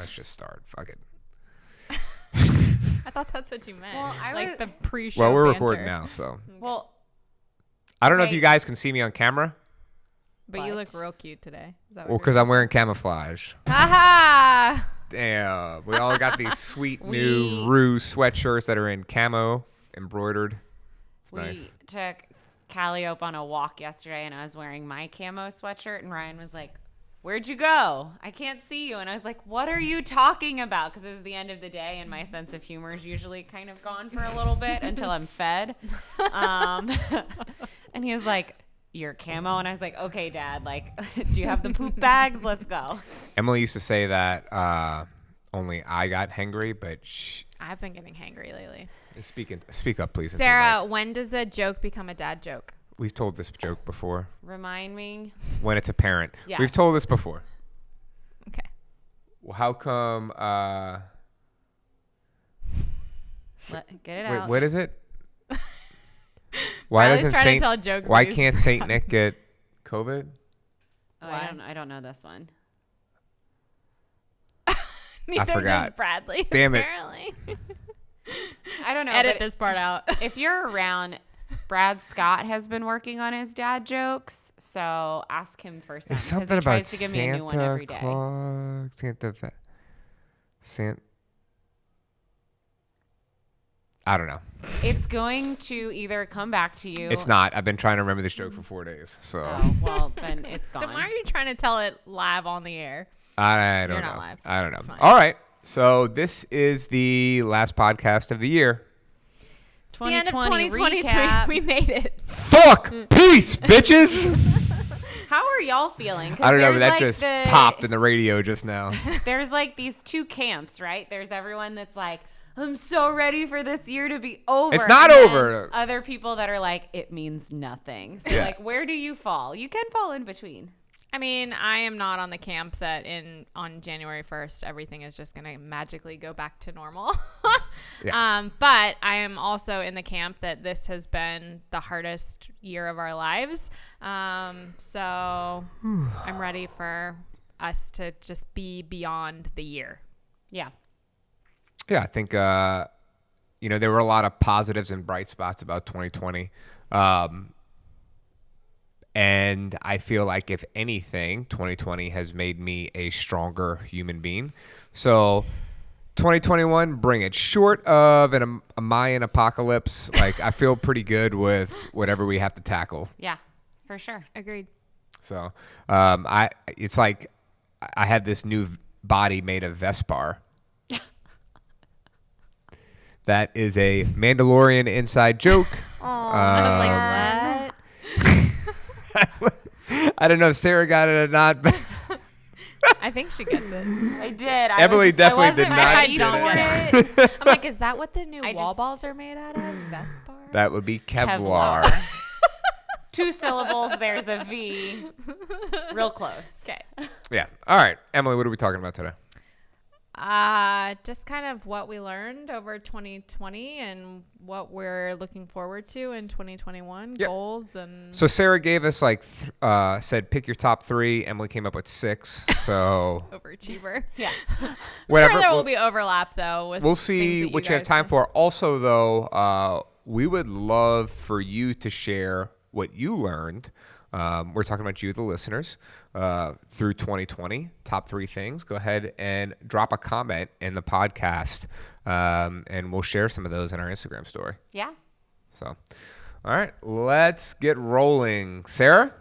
let's just start. Fuck it. I thought that's what you meant. Well, the pre-show Well, we're banter. recording now, so. Okay. Well, I don't know if you guys can see me on camera. But you look real cute today. Well, because I'm wearing camouflage. Aha! Damn. We all got these sweet new Rue sweatshirts that are in camo, embroidered. It's nice. We took Calliope on a walk yesterday, and I was wearing my camo sweatshirt, and Ryan was like, "Where'd you go? I can't see you." And I was like, "What are you talking about?" Because it was the end of the day, and my sense of humor is usually kind of gone for a little bit until I'm fed. And he was like, "Your camo?" And I was like, "Okay, Dad, like, do you have the poop bags? Let's go." Emily used to say that only I got hangry, but I've been getting hangry lately. speak up, please. Sarah, when does a joke become a dad joke? We've told this joke before. Remind me. When it's apparent. Yes. We've told this before. Okay. Well, how come... Get it wait, out. what is it? Why Riley's doesn't trying to Saint... tell jokes Why that he's can't Saint Nick get COVID? Oh, Why? I don't know this one. Neither forgot. does Bradley. Damn it. Apparently. I don't know. Edit but this part out. If you're around, Brad Scott has been working on his dad jokes, so ask him for some. It's 'cause something he about tries to give me a new one every Santa day. Claus. I don't know. It's going to either come back to you. It's not. I've been trying to remember this joke for 4 days. So Oh, well, then it's gone. Then why are you trying to tell it live on the air? I don't You're know. not live. I don't know. It's fine. All right. So this is the last podcast of the year. It's the end of 2020 2020. recap. We made it. Fuck. Peace, bitches. How are y'all feeling? 'Cause I don't know, but there's, that just popped in the radio just now. There's like these two camps, right? There's everyone that's like, I'm so ready for this year to be over. It's not And then over. Other people that are like, it means nothing. So Yeah. like, where do you fall? You can fall in between. I mean, I am not on the camp that on January 1st, everything is just going to magically go back to normal. Yeah. But I am also in the camp that this has been the hardest year of our lives. So I'm ready for us to just be beyond the year. Yeah. Yeah, I think, there were a lot of positives and bright spots about 2020. And I feel like, if anything, 2020 has made me a stronger human being. So 2021, bring it. Short of a Mayan apocalypse, like, I feel pretty good with whatever we have to tackle. Yeah, for sure. Agreed. So it's like I had this new body made of Vespar. That is a Mandalorian inside joke. I was like, what? I don't know if Sarah got it or not, but I think she gets it. I did. Emily definitely did not ready get for it. it. I'm like, is that what the new I wall just- balls are made out of? Vespar? that would be Kevlar. 2 syllables. There's a V. Real close. Okay. Yeah. All right. Emily, what are we talking about today? Just kind of what we learned over 2020 and what we're looking forward to in 2021, Yep. goals and So Sarah gave us said pick your top 3. Emily came up with 6. So overachiever. Yeah. whatever. Sure, there will be overlap though. With We'll see things that what you have guys time do. for. Also, though, we would love for you to share what you learned. We're talking about you, the listeners, through 2020. Top 3 things. Go ahead and drop a comment in the podcast, and we'll share some of those in our Instagram story. Yeah. So, all right, let's get rolling. Sarah?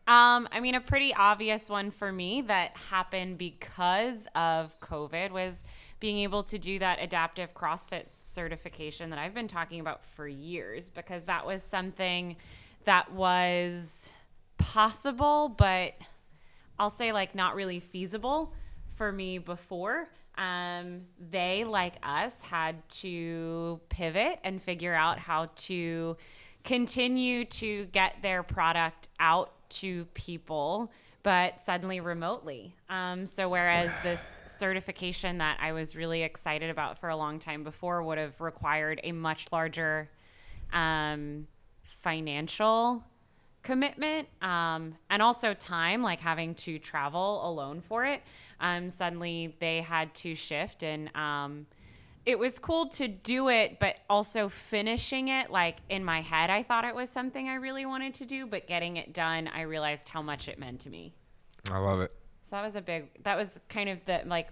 I mean, a pretty obvious one for me that happened because of COVID was being able to do that adaptive CrossFit certification that I've been talking about for years, because that was something that was possible, but I'll say like not really feasible for me before. They, like us, had to pivot and figure out how to continue to get their product out to people, but suddenly remotely. So whereas this certification that I was really excited about for a long time before would have required a much larger financial commitment, and also time, like having to travel alone for it. Suddenly they had to shift, and it was cool to do it, but also finishing it, like in my head, I thought it was something I really wanted to do, but getting it done, I realized how much it meant to me. I love it. So that was kind of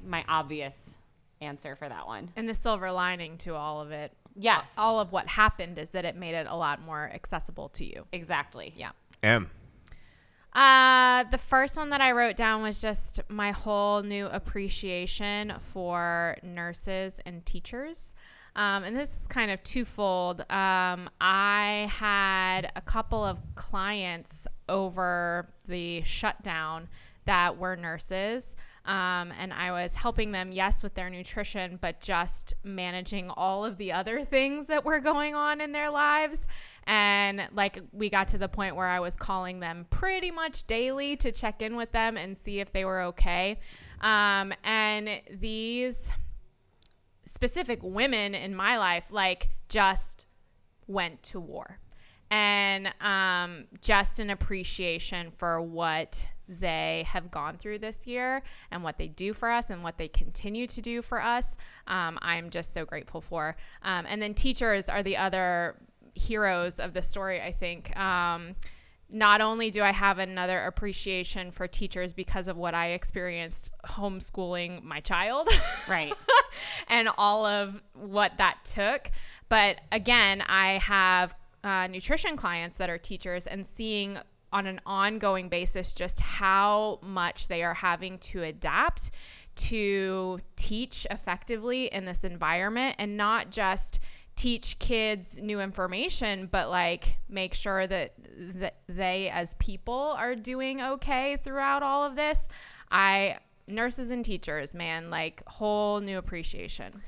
my obvious answer for that one. And the silver lining to all of it, Yes. all of what happened, is that it made it a lot more accessible to you. Exactly. Yeah. M. The first one that I wrote down was just my whole new appreciation for nurses and teachers. And this is kind of twofold. I had a couple of clients over the shutdown that were nurses. And I was helping them, yes, with their nutrition, but just managing all of the other things that were going on in their lives. And like, we got to the point where I was calling them pretty much daily to check in with them and see if they were okay. And these specific women in my life, like, just went to war. And just an appreciation for what they have gone through this year and what they do for us and what they continue to do for us. I'm just so grateful for. And then teachers are the other heroes of the story, I think. Not only do I have another appreciation for teachers because of what I experienced homeschooling my child, Right. and all of what that took, but again, I have nutrition clients that are teachers, and seeing on an ongoing basis just how much they are having to adapt to teach effectively in this environment, and not just teach kids new information, but like make sure that they as people are doing okay throughout all of this. Nurses and teachers, man, like, whole new appreciation.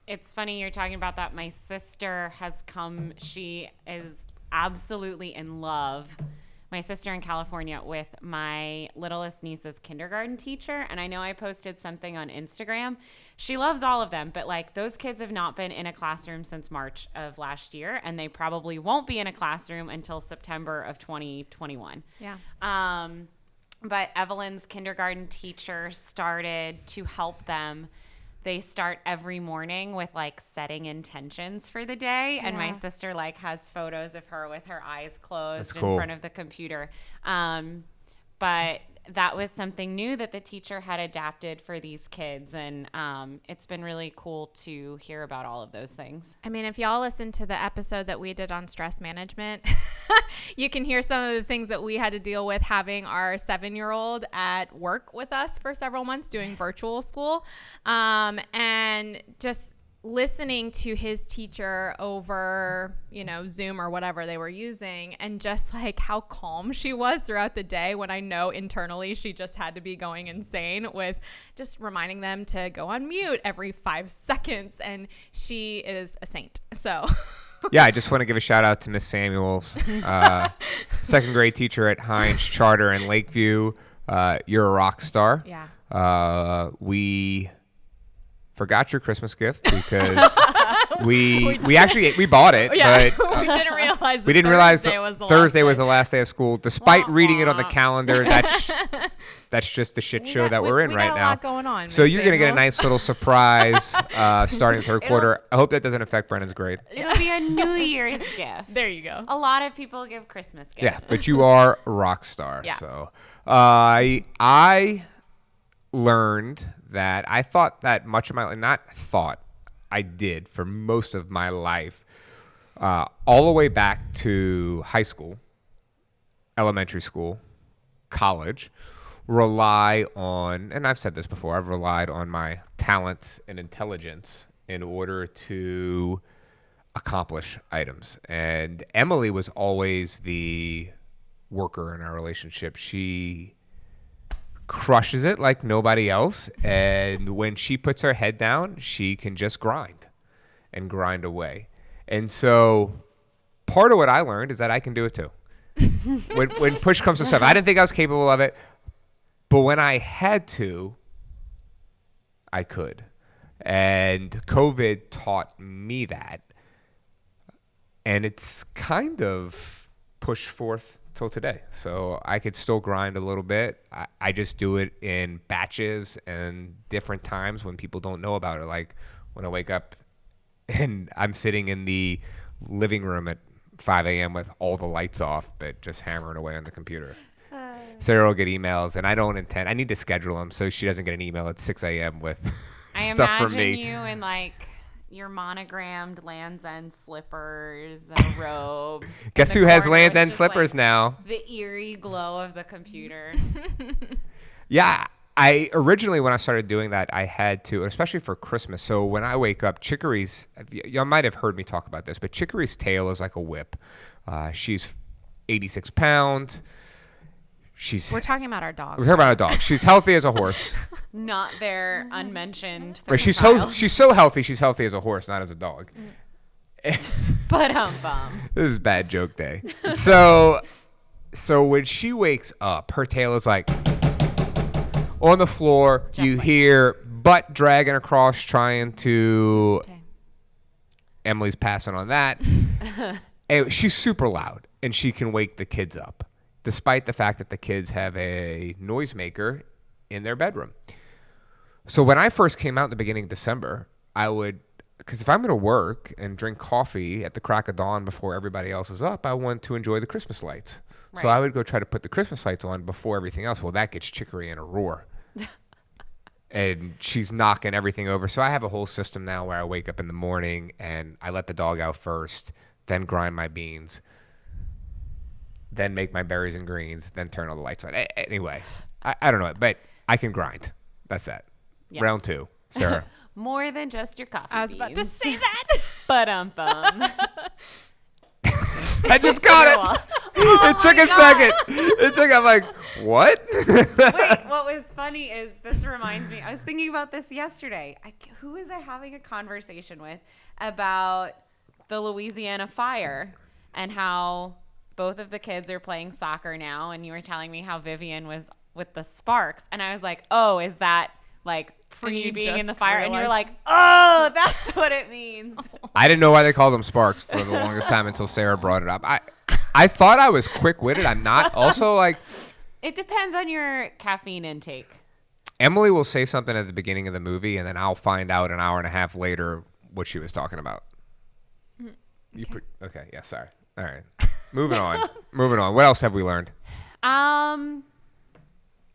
It's funny you're talking about that. My sister has come. She is absolutely in love, my sister in California, with my littlest niece's kindergarten teacher. And I know I posted something on Instagram. She loves all of them, but like, those kids have not been in a classroom since March of last year, and they probably won't be in a classroom until September of 2021. Yeah. But Evelyn's kindergarten teacher started to help them. They start every morning with like setting intentions for the day. And my sister like has photos of her with her eyes closed in front of the computer. But that was something new that the teacher had adapted for these kids. And it's been really cool to hear about all of those things. I mean, if y'all listen to the episode that we did on stress management, you can hear some of the things that we had to deal with having our 7-year-old at work with us for several months doing virtual school. And just listening to his teacher over, Zoom or whatever they were using, and just like how calm she was throughout the day, when I know internally she just had to be going insane with just reminding them to go on mute every 5 seconds. And she is a saint. So Yeah, I just want to give a shout out to Miss Samuels, second grade teacher at Heinz Charter in Lakeview. You're a rock star. Yeah. We forgot your Christmas gift because we bought it, Yeah, but we didn't realize. we didn't realize Thursday was the last day of school. Despite reading it on the calendar, that's just the shit show that we're in right now. We got a lot going on. So you're gonna get a nice little surprise starting third quarter. I hope that doesn't affect Brennan's grade. It'll be a New Year's gift. There you go. A lot of people give Christmas gifts. Yeah, but you are a rock star. Yeah. So I learned that I thought that much of my life, not thought, I did for most of my life, all the way back to high school, elementary school, college, rely on, and I've said this before, I've relied on my talent and intelligence in order to accomplish items. And Emily was always the worker in our relationship. She crushes it like nobody else, and when she puts her head down, she can just grind away. And so part of what I learned is that I can do it too. when push comes to shove, I didn't think I was capable of it, but when I had to, I could. And COVID taught me that, and it's kind of pushed forth till today. So I could still grind a little bit. I just do it in batches and different times when people don't know about it. Like when I wake up and I'm sitting in the living room at 5 a.m. with all the lights off, but just hammering away on the computer. Sarah will get emails, and I need to schedule them so she doesn't get an email at 6 a.m. with stuff from me. I imagine you in like your monogrammed Land's End slippers and a robe. Guess who has Land's End slippers now? The eerie glow of the computer. Yeah. I originally, when I started doing that, I had to, especially for Christmas. So when I wake up, Chicory's, y'all might have heard me talk about this, but Chicory's tail is like a whip. She's 86 pounds. We're talking about our dog. We're talking about a dog. She's healthy as a horse. Not their unmentioned. Right, she's so healthy. She's healthy as a horse, not as a dog. But This is bad joke day. So when she wakes up, her tail is like on the floor. Just you like hear butt dragging across, trying to. Okay. Emily's passing on that. And she's super loud, and she can wake the kids up, despite the fact that the kids have a noisemaker in their bedroom. So when I first came out in the beginning of December, because if I'm going to work and drink coffee at the crack of dawn before everybody else is up, I want to enjoy the Christmas lights. Right. So I would go try to put the Christmas lights on before everything else. Well, that gets Chicory in a roar. And she's knocking everything over. So I have a whole system now where I wake up in the morning and I let the dog out first, then grind my beans, then make my berries and greens, then turn all the lights on. Anyway, I don't know, but I can grind. That's that. Yes. Round 2, Sarah. More than just your coffee I was about to beans. say that. But I just got it. It took a second. I'm like, what? Wait, what was funny is this reminds me. I was thinking about this yesterday. Who was I having a conversation with about the Louisiana fire and how both of the kids are playing soccer now? And you were telling me how Vivian was with the Sparks. And I was like, oh, is that like pre being in the fire? And you're like, oh, that's what it means. I didn't know why they called them sparks for the longest time until Sarah brought it up. I thought I was quick-witted. I'm not. Also, like, It depends on your caffeine intake. Emily will say something at the beginning of the movie, and then I'll find out an hour and a half later what she was talking about. Okay, yeah, sorry. All right. Moving on. What else have we learned?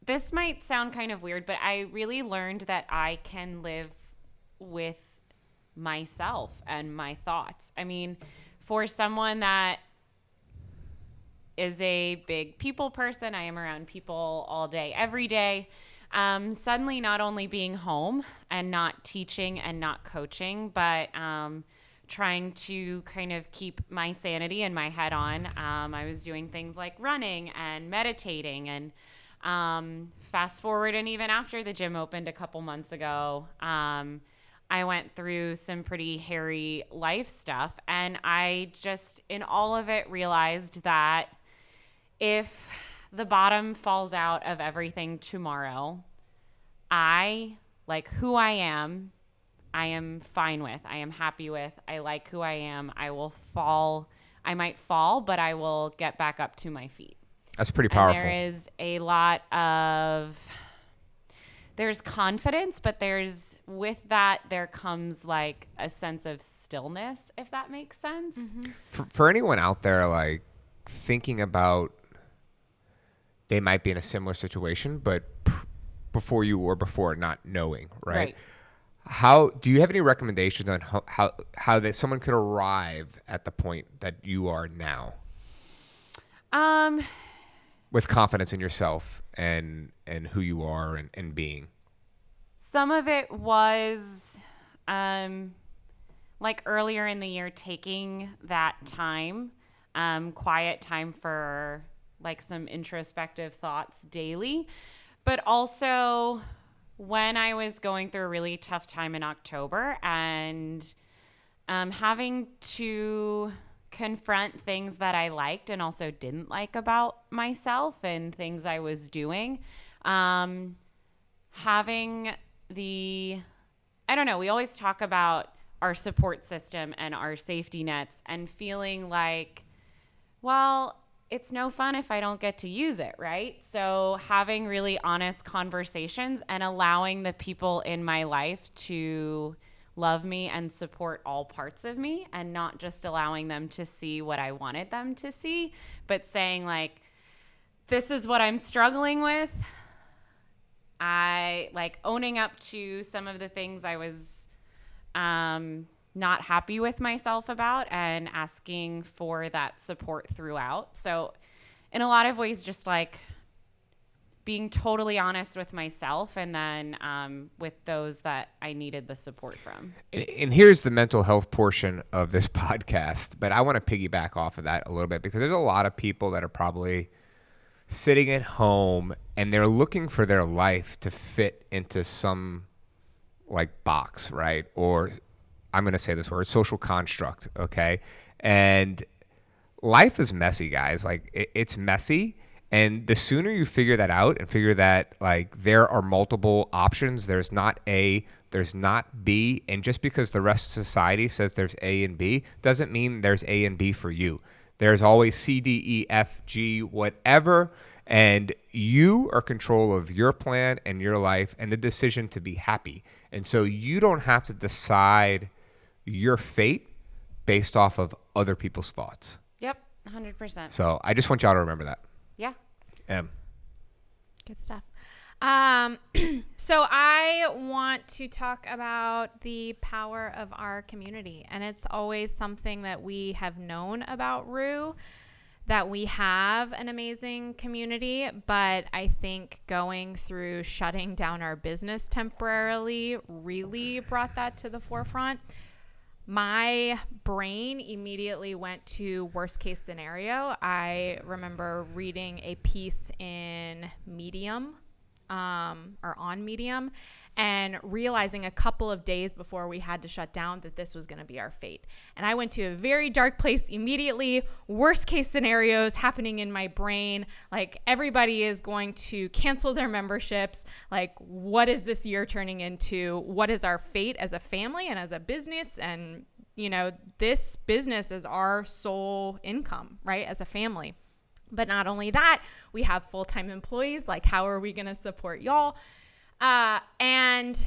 This might sound kind of weird, but I really learned that I can live with myself and my thoughts. I mean, for someone that is a big people person, I am around people all day, every day. Suddenly not only being home and not teaching and not coaching, but trying to kind of keep my sanity and my head on. I was doing things like running and meditating, and fast forward, and even after the gym opened a couple months ago, I went through some pretty hairy life stuff, and I just, in all of it, realized that if the bottom falls out of everything tomorrow, I like who I am fine with. I am happy with. I like who I am. I might fall, but I will get back up to my feet. That's pretty powerful. And there is a lot of, there's confidence, but with that, there comes like a sense of stillness, if that makes sense. Mm-hmm. For anyone out there, like, thinking about they might be in a similar situation, but before not knowing, right? How do you have any recommendations on how someone could arrive at the point that you are now? With confidence in yourself and who you are and being. Some of it was like earlier in the year, taking that time, quiet time for like some introspective thoughts daily, but also when I was going through a really tough time in October and having to confront things that I liked and also didn't like about myself and things I was doing. Having I don't know, we always talk about our support system and our safety nets and feeling like, well, it's no fun if I don't get to use it, right? So having really honest conversations and allowing the people in my life to love me and support all parts of me, and not just allowing them to see what I wanted them to see, but saying like, this is what I'm struggling with. I like owning up to some of the things I was not happy with myself about, and asking for that support throughout. So in a lot of ways, just like being totally honest with myself, and then with those that I needed the support from. And here's the mental health portion of this podcast, but I want to piggyback off of that a little bit, because there's a lot of people that are probably sitting at home and they're looking for their life to fit into some like box, right? Or I'm going to say this word, social construct, okay? And life is messy, guys. Like it's messy. And the sooner you figure that out and figure that like there are multiple options, there's not A, there's not B. And just because the rest of society says there's A and B doesn't mean there's A and B for you. There's always C, D, E, F, G, whatever. And you are control of your plan and your life and the decision to be happy. And so you don't have to decide your fate based off of other people's thoughts. Yep, 100%. So I just want y'all to remember that. Yeah. Good stuff. So I want to talk about the power of our community. And it's always something that we have known about Rue, that we have an amazing community. But I think going through shutting down our business temporarily really brought that to the forefront. My brain immediately went to worst case scenario. I remember reading a piece in Medium, or on Medium, and realizing a couple of days before we had to shut down that this was going to be our fate. And I went to a very dark place immediately. Worst case scenarios happening in my brain. Like everybody is going to cancel their memberships. Like what is this year turning into? What is our fate as a family and as a business? And you know, this business is our sole income, right? As a family. But not only that, we have full-time employees. Like, how are we going to support y'all? And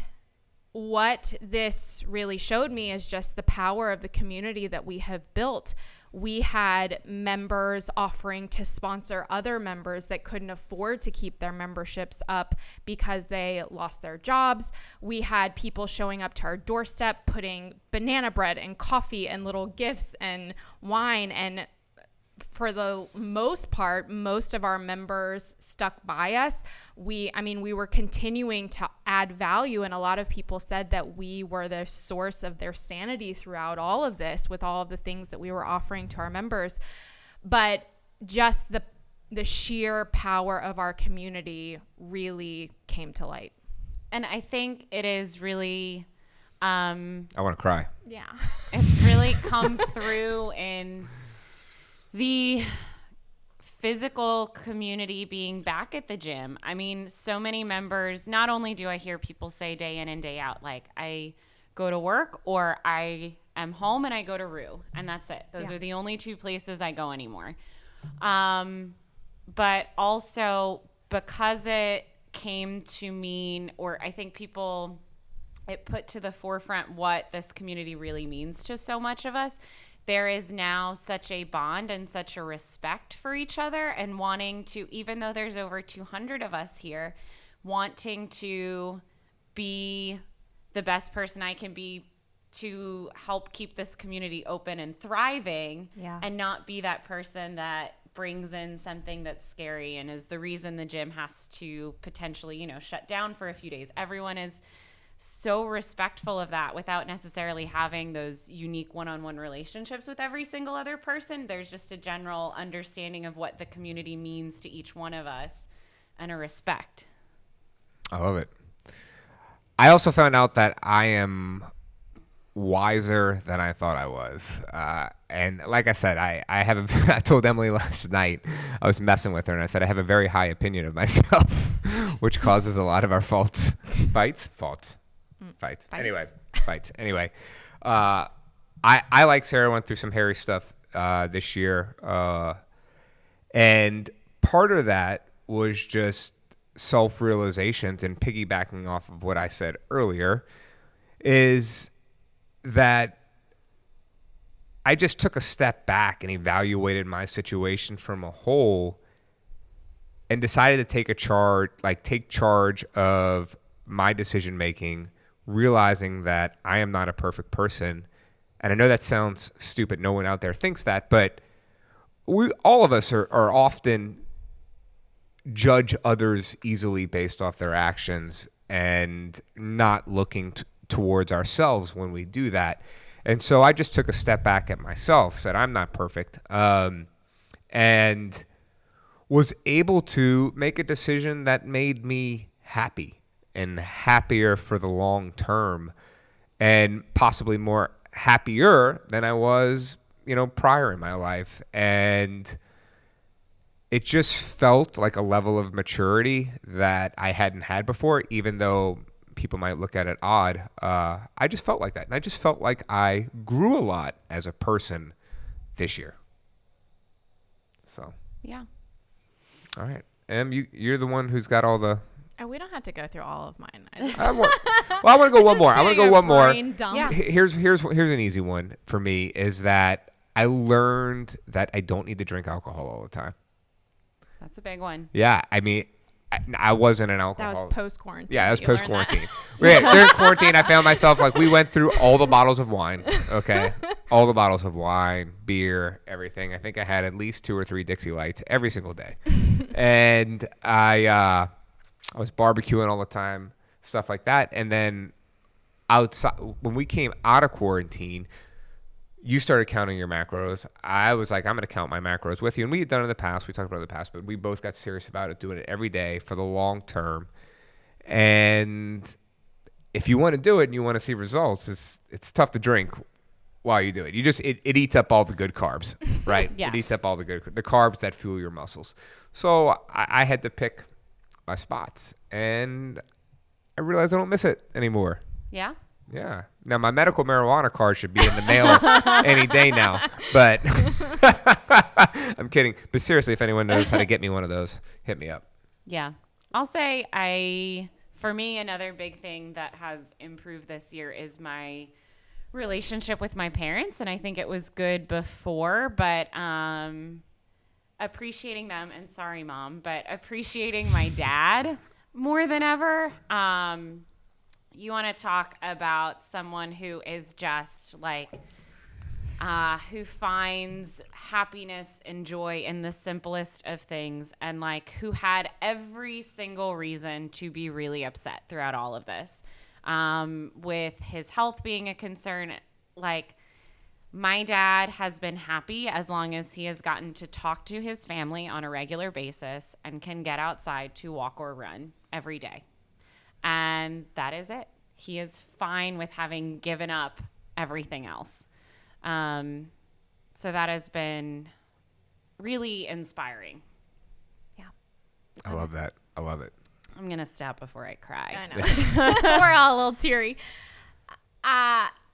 what this really showed me is just the power of the community that we have built. We had members offering to sponsor other members that couldn't afford to keep their memberships up because they lost their jobs. We had people showing up to our doorstep, putting banana bread and coffee and little gifts and wine. And for the most part, most of our members stuck by us. We were continuing to add value, and a lot of people said that we were the source of their sanity throughout all of this with all of the things that we were offering to our members. But just the sheer power of our community really came to light. And I think it is really I want to cry. Yeah. It's really come through in the physical community being back at the gym. I mean, so many members, not only do I hear people say day in and day out, like I go to work or I am home and I go to Rue, and that's it. Those are the only two places I go anymore. But also because it came to mean, or I think people, it put to the forefront what this community really means to so much of us. There is now such a bond and such a respect for each other, and wanting to, even though there's over 200 of us here, wanting to be the best person I can be to help keep this community open and thriving, and not be that person that brings in something that's scary and is the reason the gym has to potentially, shut down for a few days. Everyone is so respectful of that without necessarily having those unique one-on-one relationships with every single other person. There's just a general understanding of what the community means to each one of us and a respect. I love it. I also found out that I am wiser than I thought I was. And like I said, I I told Emily last night, I was messing with her, and I said I have a very high opinion of myself, which causes a lot of our fights. Anyway, I like Sarah went through some hairy stuff this year. And part of that was just self-realizations, and piggybacking off of what I said earlier is that I just took a step back and evaluated my situation from a whole and decided to take charge of my decision making, realizing that I am not a perfect person. And I know that sounds stupid. No one out there thinks that, but all of us are often judge others easily based off their actions and not looking towards ourselves when we do that. And so I just took a step back at myself, said I'm not perfect, and was able to make a decision that made me happy and happier for the long term, and possibly more happier than I was, prior in my life. And it just felt like a level of maturity that I hadn't had before, even though people might look at it odd. I just felt like that. And I just felt like I grew a lot as a person this year. So. Yeah. All right. You're the one who's got all the... Oh, we don't have to go through all of mine. I want to go one more. I want to go one more. Yeah. Here's an easy one for me, is that I learned that I don't need to drink alcohol all the time. That's a big one. Yeah. I mean, I wasn't an alcohol. That was post-quarantine. Yeah, that was post-quarantine. During quarantine, I found myself we went through all the bottles of wine. Okay. All the bottles of wine, beer, everything. I think I had at least 2 or 3 Dixie Lights every single day. And I was barbecuing all the time, stuff like that. And then outside, when we came out of quarantine, you started counting your macros. I was like, I'm going to count my macros with you. And we had done it in the past. We talked about it in the past, but we both got serious about it, doing it every day for the long term. And if you want to do it and you want to see results, it's tough to drink while you do it. It eats up all the good carbs, right? Yes. It eats up all the carbs that fuel your muscles. So I had to pick my spots, and I realized I don't miss it anymore. Yeah. Yeah. Now my medical marijuana card should be in the mail any day now, but I'm kidding. But seriously, if anyone knows how to get me one of those, hit me up. Yeah. I'll say for me, another big thing that has improved this year is my relationship with my parents. And I think it was good before, but appreciating them, and sorry, Mom, but appreciating my dad more than ever. You want to talk about someone who is just who finds happiness and joy in the simplest of things, and who had every single reason to be really upset throughout all of this, with his health being a concern. My dad has been happy as long as he has gotten to talk to his family on a regular basis and can get outside to walk or run every day. And that is it. He is fine with having given up everything else. So that has been really inspiring. Yeah. I love that. I love it. I'm going to stop before I cry. I know. We're all a little teary.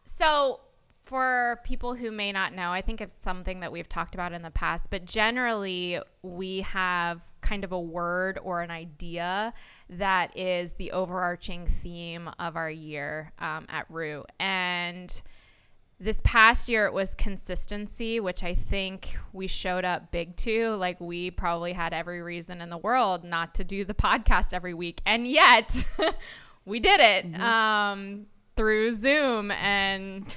So for people who may not know, I think it's something that we've talked about in the past, but generally we have kind of a word or an idea that is the overarching theme of our year at Rue. And this past year it was consistency, which I think we showed up big to. We probably had every reason in the world not to do the podcast every week, and yet we did it through Zoom. And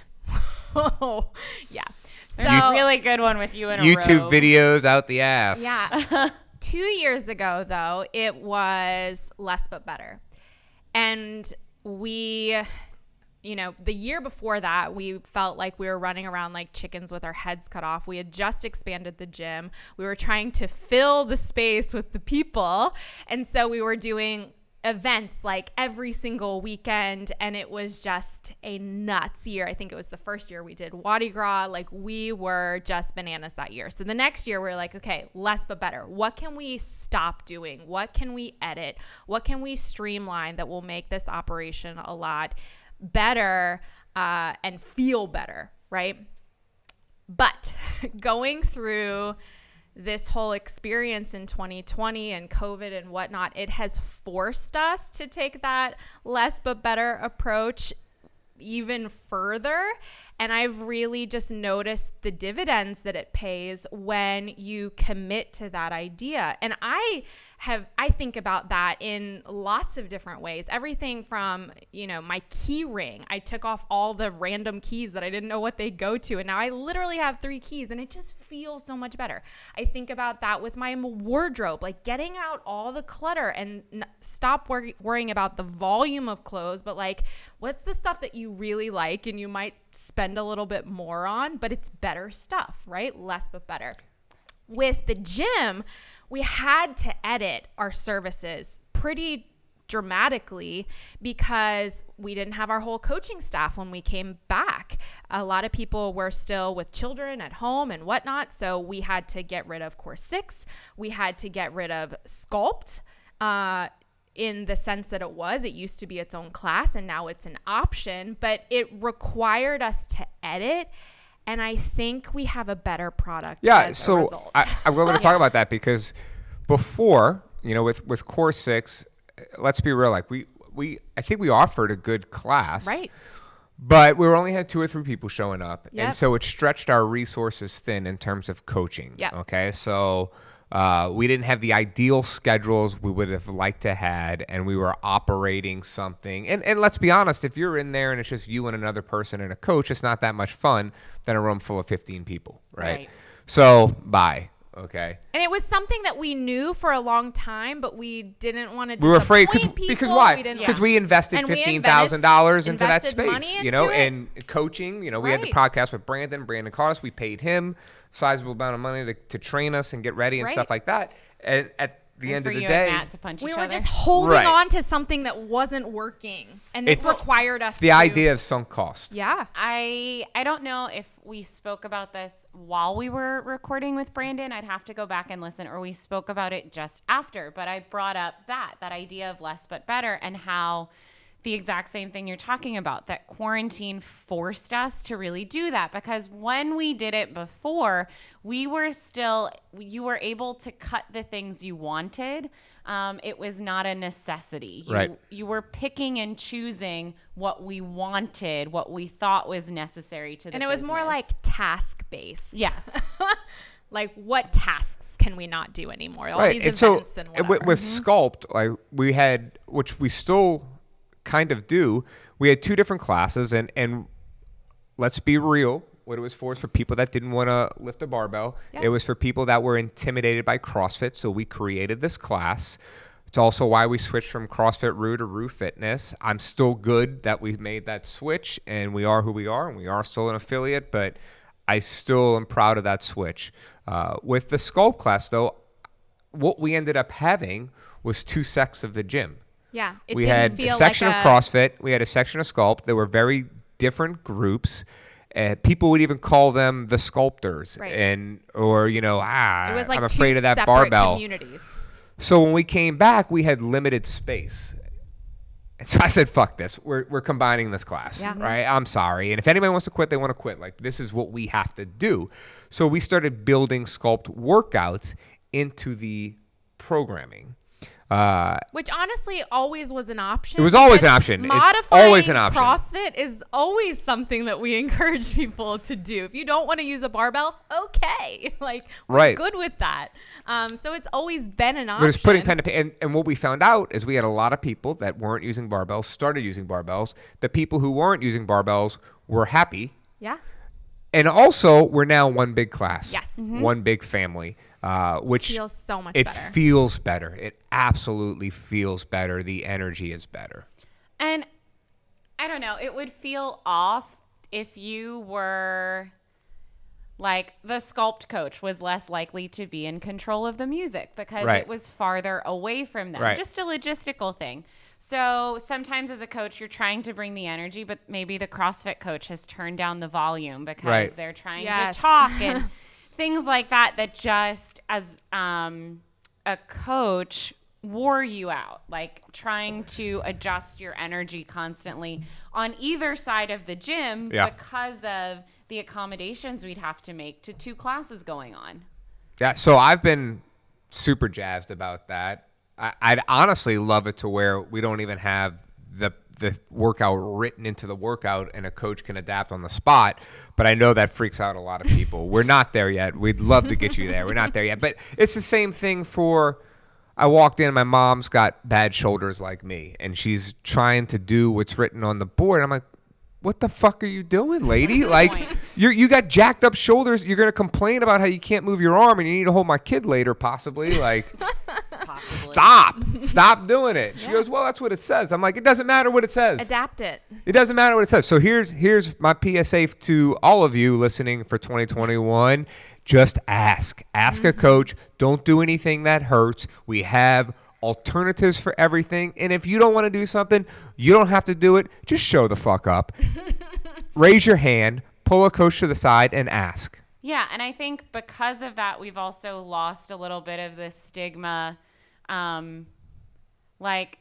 yeah. So a really good one with you in a row. YouTube videos out the ass. Yeah. 2 years ago, though, it was less but better. And we, the year before that, we felt like we were running around like chickens with our heads cut off. We had just expanded the gym. We were trying to fill the space with the people. And so we were doing events every single weekend, and it was just a nuts year. I think it was the first year we did Mardi Gras. We were just bananas that year. So the next year we're okay, less but better. What can we stop doing? What can we edit? What can we streamline that will make this operation a lot better and feel better, right? But going through this whole experience in 2020 and COVID and whatnot, it has forced us to take that less but better approach even further. And I've really just noticed the dividends that it pays when you commit to that idea. And I think about that in lots of different ways. Everything from, my key ring. I took off all the random keys that I didn't know what they go to. And now I literally have 3 keys and it just feels so much better. I think about that with my wardrobe, like getting out all the clutter and stop worrying about the volume of clothes, but like, what's the stuff that you really like and you might spend a little bit more on, but it's better stuff, right? Less but better. With the gym, we had to edit our services pretty dramatically because we didn't have our whole coaching staff when we came back. A lot of people were still with children at home and whatnot, so we had to get rid of Core 6. We had to get rid of Sculpt. In the sense that it used to be its own class and now it's an option, but it required us to edit. And I think we have a better product. As a result. I'm going to talk about that because before, with Core 6, let's be real, like I think we offered a good class. Right. But we only had 2 or 3 people showing up. Yep. And so it stretched our resources thin in terms of coaching. Yep. Okay. So we didn't have the ideal schedules we would have liked to had, and we were operating something. And let's be honest, if you're in there and it's just you and another person and a coach, it's not that much fun than a room full of 15 people, right? So bye. Okay. And it was something that we knew for a long time, but we didn't want to. We were afraid because why? We Because we invested $15,000 into that space, and coaching. We had the podcast with Brandon. Brandon called us. We paid him a sizable amount of money to train us and get ready and stuff like that. And at the end of the day, and Matt to punch we each were other. just holding on to something that wasn't working, and it required us. It's the idea of sunk cost. Yeah, I don't know if we spoke about this while we were recording with Brandon. I'd have to go back and listen, or we spoke about it just after. But I brought up that idea of less but better, and how the exact same thing you're talking about, that quarantine forced us to really do that, because when we did it before, you were able to cut the things you wanted. It was not a necessity. You were picking and choosing what we wanted, what we thought was necessary to the business. And it was more like task-based. Yes. Like, what tasks can we not do anymore? All these events and whatever. With Sculpt, like we had, which we still kind of do, we had 2 different classes, and let's be real, what it was for people that didn't want to lift a barbell. Yeah. It was for people that were intimidated by CrossFit, so we created this class. It's also why we switched from CrossFit Rue to Rue Fitness. I'm still good that we made that switch, and we are who we are, and we are still an affiliate, but I still am proud of that switch. With the Sculpt class, though, what we ended up having was 2 sects of the gym. Yeah, we had a section of CrossFit. We had a section of Sculpt. There were very different groups. People would even call them the sculptors, right. It was like I'm afraid of that barbell. Communities. So when we came back, we had limited space. And so I said, fuck this. We're combining this class, right? I'm sorry. And if anybody wants to quit, they want to quit. Like, this is what we have to do. So we started building Sculpt workouts into the programming. Which honestly always was an option. It was always an option. It's always an option. CrossFit is always something that we encourage people to do. If you don't want to use a barbell, okay. Like, we're good with that. So it's always been an option. But it's putting pen to paper. And what we found out is we had a lot of people that weren't using barbells, started using barbells. The people who weren't using barbells were happy. Yeah. And also, we're now one big class. Yes. Mm-hmm. One big family, which feels so much better. It feels better. It absolutely feels better. The energy is better. And I don't know, it would feel off if you were like the Sculpt coach was less likely to be in control of the music because it was farther away from them. Right. Just a logistical thing. So sometimes as a coach, you're trying to bring the energy, but maybe the CrossFit coach has turned down the volume because they're trying to talk and things like that just as a coach wore you out, like trying to adjust your energy constantly on either side of the gym because of the accommodations we'd have to make to 2 classes going on. Yeah, so I've been super jazzed about that. I'd honestly love it to where we don't even have the workout written into the workout and a coach can adapt on the spot. But I know that freaks out a lot of people. We're not there yet. We'd love to get you there. We're not there yet. But it's the same thing for I walked in, my mom's got bad shoulders like me, and she's trying to do what's written on the board. I'm like, what the fuck are you doing, lady? Like, you got jacked up shoulders. You're going to complain about how you can't move your arm and you need to hold my kid later, possibly. Like, stop doing it. She goes, well, that's what it says. I'm like, it doesn't matter what it says. Adapt it. It doesn't matter what it says. So here's my PSA to all of you listening for 2021. Just ask. Ask a coach. Don't do anything that hurts. We have alternatives for everything. And if you don't want to do something, you don't have to do it. Just show the fuck up. Raise your hand, pull a coach to the side, and ask. Yeah, and I think because of that, we've also lost a little bit of this stigma, like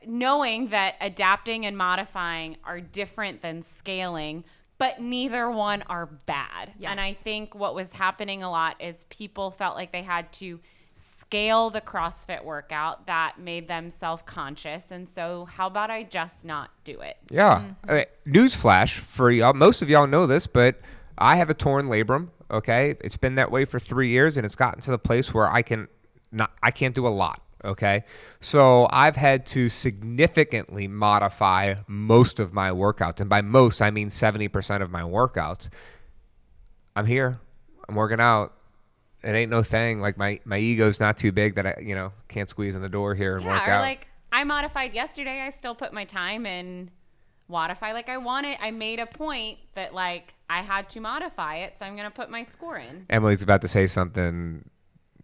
knowing that adapting and modifying are different than scaling, but neither one are bad. Yes. And I think what was happening a lot is people felt like they had to scale the CrossFit workout. That made them self-conscious. And so how about I just not do it? Yeah. Newsflash for y'all. Most of y'all know this, but I have a torn labrum. Okay. It's been that way for 3 years, and it's gotten to the place where I can't do a lot. Okay. So I've had to significantly modify most of my workouts. And by most, I mean 70% of my workouts. I'm here. I'm working out. It ain't no thing. Like my ego's not too big that I, can't squeeze in the door here and work or out. Like I modified yesterday. I still put my time in modify like I wanted. I made a point that like I had to modify it. So I'm going to put my score in. Emily's about to say something.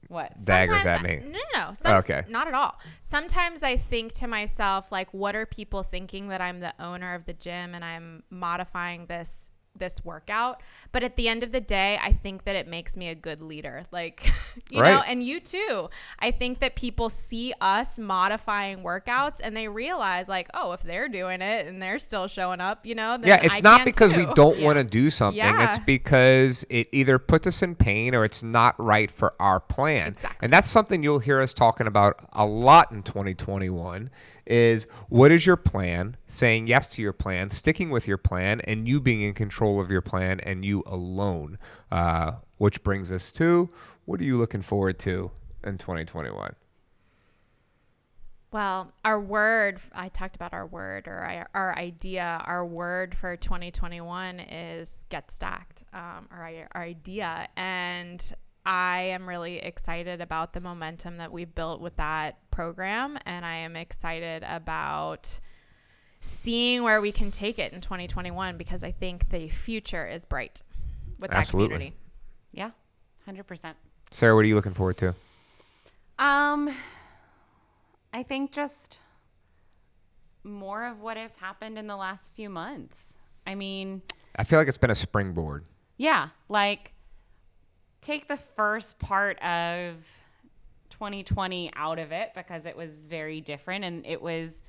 What? Daggers at me. No. Okay. Not at all. Sometimes I think to myself, like, what are people thinking that I'm the owner of the gym and I'm modifying this workout? But at the end of the day, I think that it makes me a good leader. Like, you know, and you too. I think that people see us modifying workouts and they realize like, oh, if they're doing it and they're still showing up, then it's I not can because too. we don't want to do something. Yeah. It's because it either puts us in pain or it's not right for our plan. Exactly. And that's something you'll hear us talking about a lot in 2021 is what is your plan, saying yes to your plan, sticking with your plan, and you being in control of your plan and you alone. Which brings us to, what are you looking forward to in 2021? Well, our word, I talked about our word or our idea. Our word for 2021 is get stacked, our idea. And I am really excited about the momentum that we've built with that program. And I am excited about seeing where we can take it in 2021 because I think the future is bright with that community. Yeah, 100%. Sarah, what are you looking forward to? I think just more of what has happened in the last few months. I mean, I feel like it's been a springboard. Yeah, like take the first part of 2020 out of it because it was very different and it was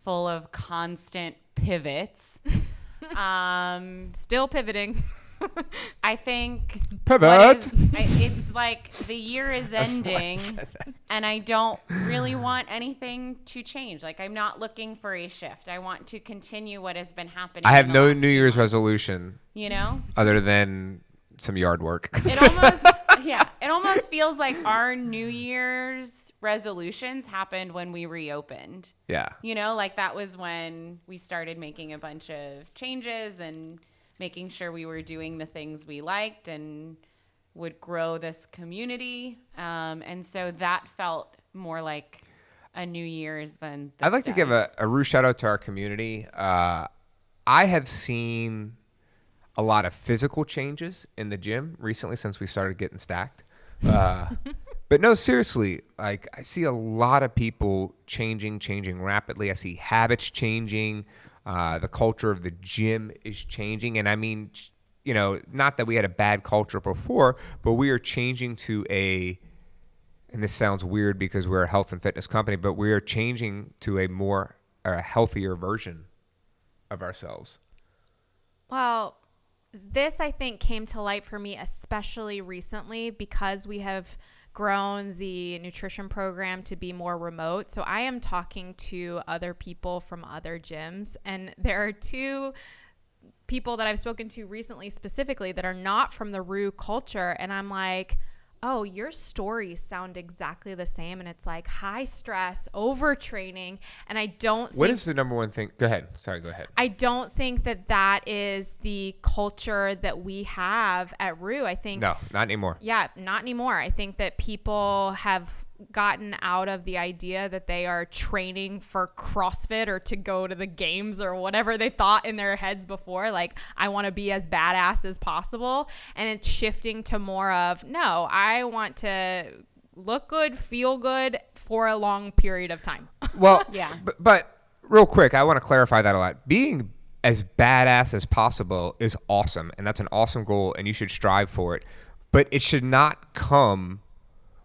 full of constant pivots. Still pivoting. I think Pivot. It's like the year is ending and I don't really want anything to change. Like I'm not looking for a shift. I want to continue what has been happening. I have no New Year's resolution. Other than some yard work. It almost feels like our New Year's resolutions happened when we reopened. Yeah. Like that was when we started making a bunch of changes and making sure we were doing the things we liked and would grow this community. And so that felt more like a New Year's than this I'd like to give a rude shout out to our community. I have seen a lot of physical changes in the gym recently since we started getting stacked. But no, seriously, like I see a lot of people changing rapidly. I see habits changing. The culture of the gym is changing. And I mean, not that we had a bad culture before, but we are changing to and this sounds weird because we're a health and fitness company, but we are changing to a healthier version of ourselves. Well, this, I think, came to light for me, especially recently, because we have grown the nutrition program to be more remote. So I am talking to other people from other gyms, and there are two people that I've spoken to recently specifically that are not from the Rue culture. And I'm like, oh, your stories sound exactly the same. And it's like high stress, overtraining. And I don't What think, is the number one thing? Go ahead. Sorry, go ahead. I don't think that that is the culture that we have at Rue. I think, No, not anymore. yeah, not anymore. I think that people have gotten out of the idea that they are training for CrossFit or to go to the games or whatever they thought in their heads before. Like, I want to be as badass as possible. And it's shifting to more of, no, I want to look good, feel good for a long period of time. Well, Yeah. but real quick, I want to clarify that a lot. Being as badass as possible is awesome, and that's an awesome goal, and you should strive for it. But it should not come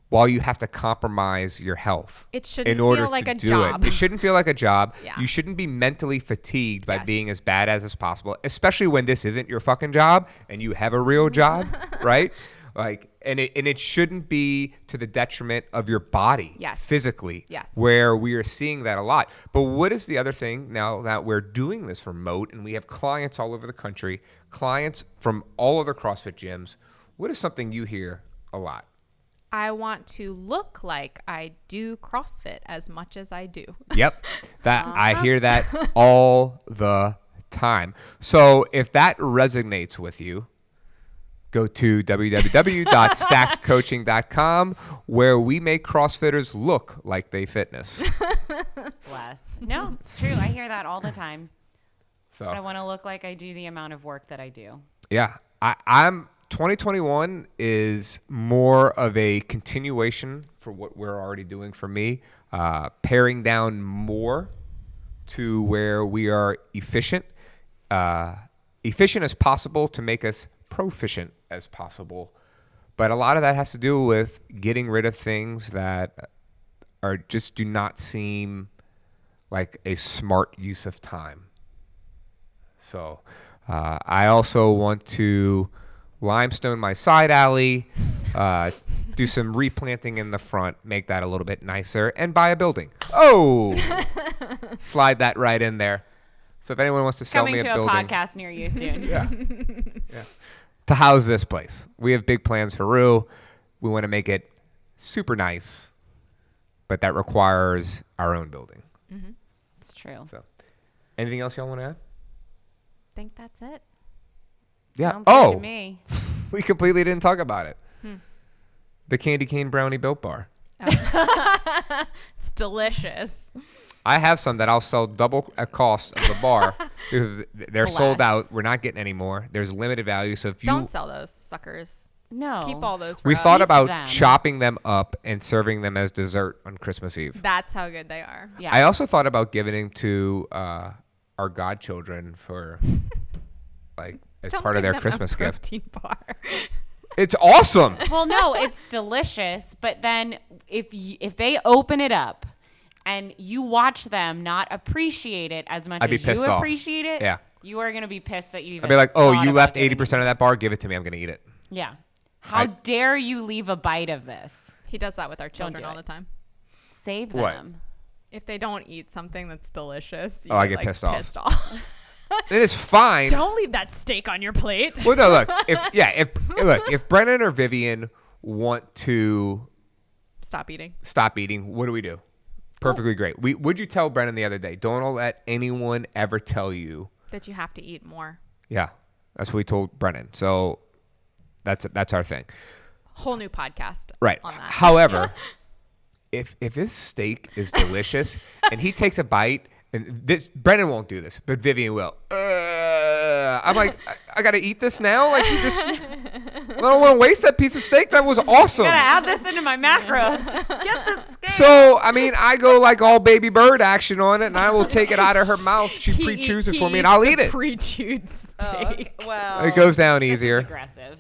while you have to compromise your health. It shouldn't in order feel like to a do job. It shouldn't feel like a job. Yeah. You shouldn't be mentally fatigued by Yes. being as badass as possible, especially when this isn't your fucking job and you have a real job, right? Like, and it shouldn't be to the detriment of your body, Yes. physically, Yes. where we are seeing that a lot. But what is the other thing now that we're doing this remote and we have clients all over the country, clients from all other CrossFit gyms? What is something you hear a lot? I want to look like I do CrossFit as much as I do. Yep. That I hear that all the time. So if that resonates with you, go to www.stackedcoaching.com, where we make CrossFitters look like they fitness. Bless. No, it's true. I hear that all the time. So I want to look like I do the amount of work that I do. yeah, I'm 2021 is more of a continuation for what we're already doing for me, paring down more to where we are efficient as possible to make us proficient as possible. But a lot of that has to do with getting rid of things that are just do not seem like a smart use of time. So I also want to limestone my side alley, do some replanting in the front, make that a little bit nicer, and buy a building. Oh, slide that right in there. So if anyone wants to sell Coming me to a a building, podcast near you soon. yeah, to house this place, we have big plans for Rue. We want to make it super nice, but that requires our own building. It's true. So, anything else y'all want to add? I think that's it. Yeah. Sounds good Oh, to me. we completely didn't talk about it. The candy cane brownie built bar. It's delicious. I have some that I'll sell double at cost of the bar because they're sold Bless. out. We're not getting any more. There's limited value. So if you Don't sell those suckers. No. Keep all those for we us. thought about them. chopping them up and serving them as dessert on Christmas Eve. That's how good they are. Yeah. I also thought about giving them to our godchildren for like as Don't part of give their them a Christmas gift. protein bar. It's awesome. Well, no, it's delicious. But then if they open it up and you watch them not appreciate it as much I'd be as pissed you off. appreciate it, Yeah. you are going to be pissed that you even I'd be like, oh, thought you about left giving 80% of that bar. Give it to me. I'm going to eat it. them. Yeah. How dare you leave a bite of this? He does that with our children do all it. the time. Save What? them. If they don't eat something that's delicious, you I get like, pissed off. pissed off. It is fine. Don't leave that steak on your plate. Well, no, look. If Brennan or Vivian want to Stop eating. stop eating, what do we do? Perfectly great. Would you tell Brennan the other day? Don't let anyone ever tell you. That you have to eat more. Yeah, that's what we told Brennan. So that's our thing. Whole new podcast. Right. On that. However, if this steak is delicious and he takes a bite, and this Brennan won't do this, but Vivian will. I'm like, I gotta eat this now. Like you just, I don't want to waste that piece of steak. That was awesome. Gotta add this into my macros. Get this steak. So I mean, I go like all baby bird action on it, and I will take it out of her mouth. She He pre-chews it he for me, and eats I'll the eat it. Pre-chewed steak. Well, It goes down this is easier. aggressive.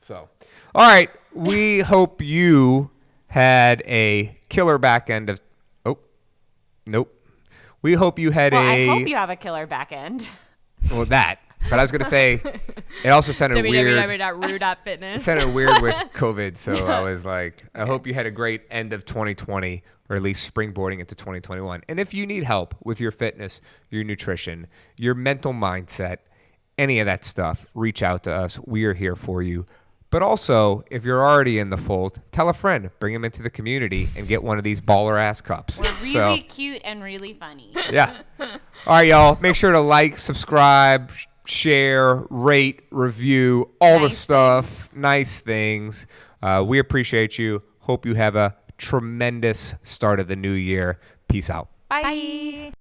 So, all right. We hope you had a killer back end of. Oh, nope. We hope you had Well, a. I hope you have a killer back end. Well, that. But I was going to say, it also sounded weird. www.rue.fitness. It sounded weird with COVID. So I was like, I hope you had a great end of 2020, or at least springboarding into 2021. And if you need help with your fitness, your nutrition, your mental mindset, any of that stuff, reach out to us. We are here for you. But also, if you're already in the fold, tell a friend, bring them into the community, and get one of these baller ass cups. We're really cute and really funny. Yeah. All right, y'all. Make sure to like, subscribe, share, rate, review, all the stuff. Nice things. We appreciate you. Hope you have a tremendous start of the new year. Peace out. Bye.